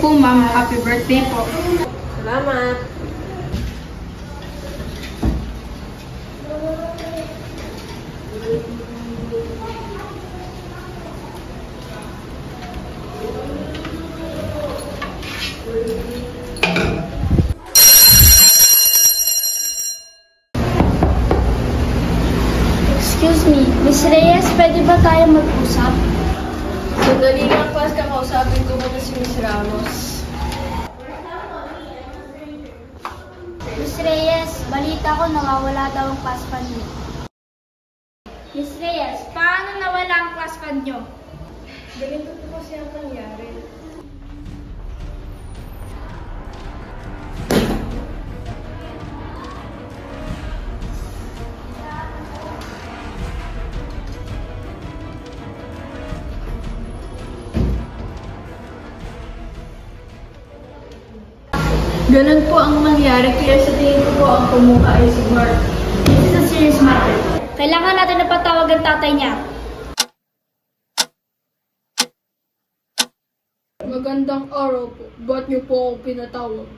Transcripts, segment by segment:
po, ma'am. Happy birthday po. Salamat. Excuse me, Miss Reyes, pwede ba tayo mag-usap? Sandali lang, pas, kakausapin ko muna si Miss Ramos. Miss Reyes, balita ko nawawala daw ang class fund niyo. Miss Reyes, paano nawala ang class fund niyo? Ganito po kasi ang nangyari. Ganun po ang nangyari, kaya sa tingin ko po ang kumuha ay si Mark. This is a serious matter. Kailangan natin na patawag ang tatay niya. Magandang araw po. Ba't niyo po ako pinatawag?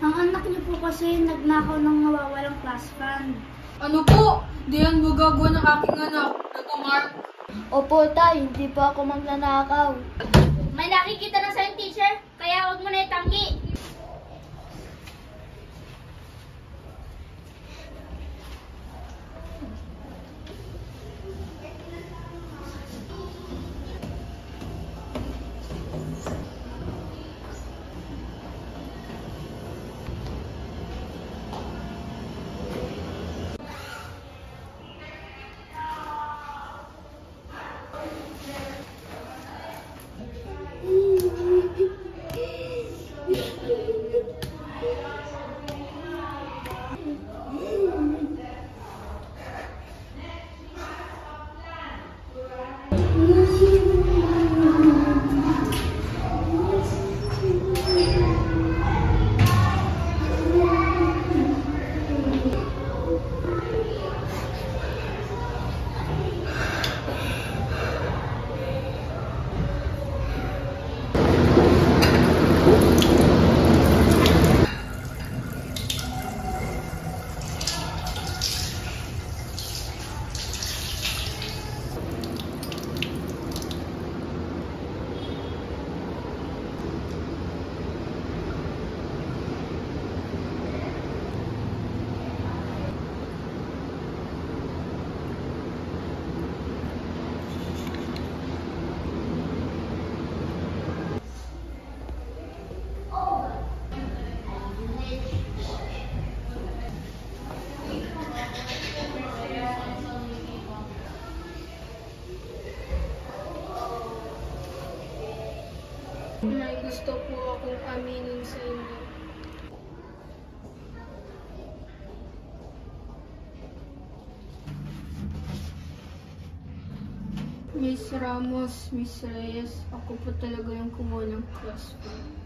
Ang anak niyo po kasi nagnakaw ng nawawalang class fund. Ano po? Di yan magagawa ng aking anak. Ito, Mark. Opo, tay, hindi pa ako magnanakaw. May nakikita na sa'yo, teacher, kaya huwag mo na itanggi. May gusto po akong aminin sa inyo. Miss Ramos, Miss Reyes, ako po talaga yung kumuha ng class fund.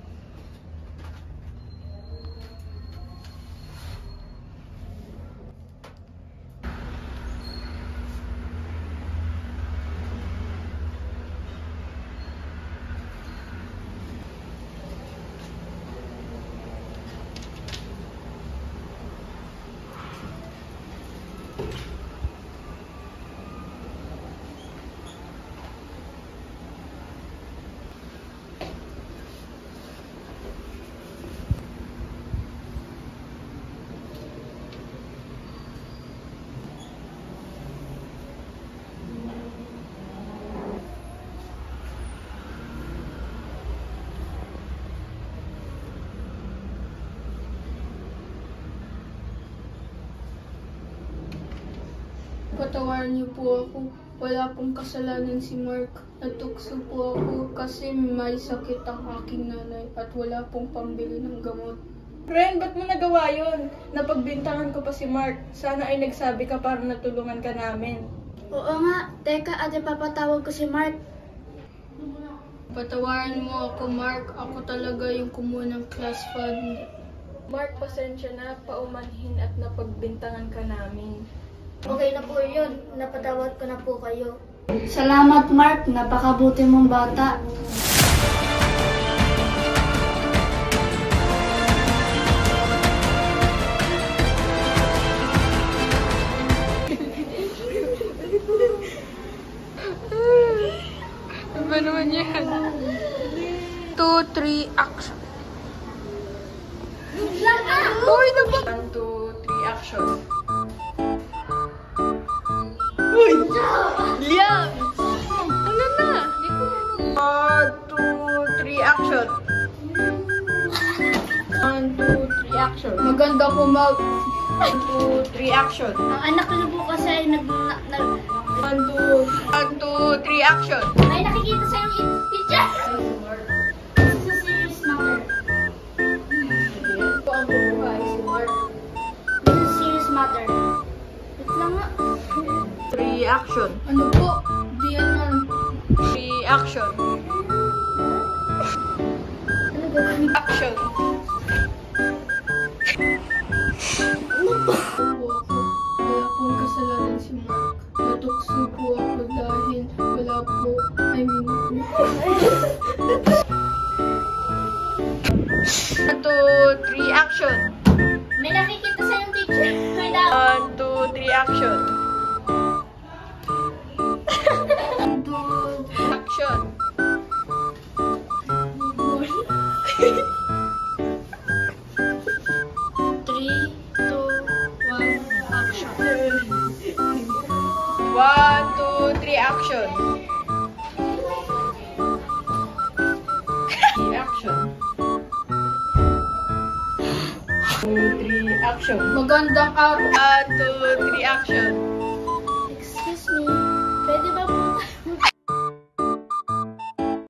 Patawarin niyo po ako. Wala pong kasalanan si Mark. Natukso po ako kasi may sakit ang aking nanay at wala pong pambili ng gamot. Friend, ba't mo nagawa yun? Napagbintangan ko pa si Mark. Sana ay nagsabi ka para natulungan ka namin. Oo nga, teka, ate papatawag ko si Mark. Patawarin mo ako, Mark. Ako talaga yung kumuha ng class fund. Mark, pasensya na. Paumanhin at napagbintangan ka namin. Okay na po yun. Napatawad ko na po kayo. Salamat, Mark. Napakabuti mong bata. Uy, 1, 2, 3, action. Uy! Liam! Ano na? 1, 2, 3, action. 1, 2, 3, action. Maganda ko mag... 1, 2, 3, action. Ang anak ko po kasi ay 1, 2, 3, action. may nakikita sa yung teacher. This is a serious matter. Ito ang bubuhay si Mark. This is a serious matter. Wait lang nga. 3, action. Ano po? Di yan man. 3, action. Ano gagawin? Action. Po ako. Wala pong kasalanan si Mark. Natukso po ako dahil wala po. I mean, 1, 2, 3, action. May nakikita sa yung teacher. Wait lang. 1, 2, 3, action. Action. Three, two, one, action. 1, 2, 3, action. Action. 2, 3, action. magandang araw. 1, 2, 3, action.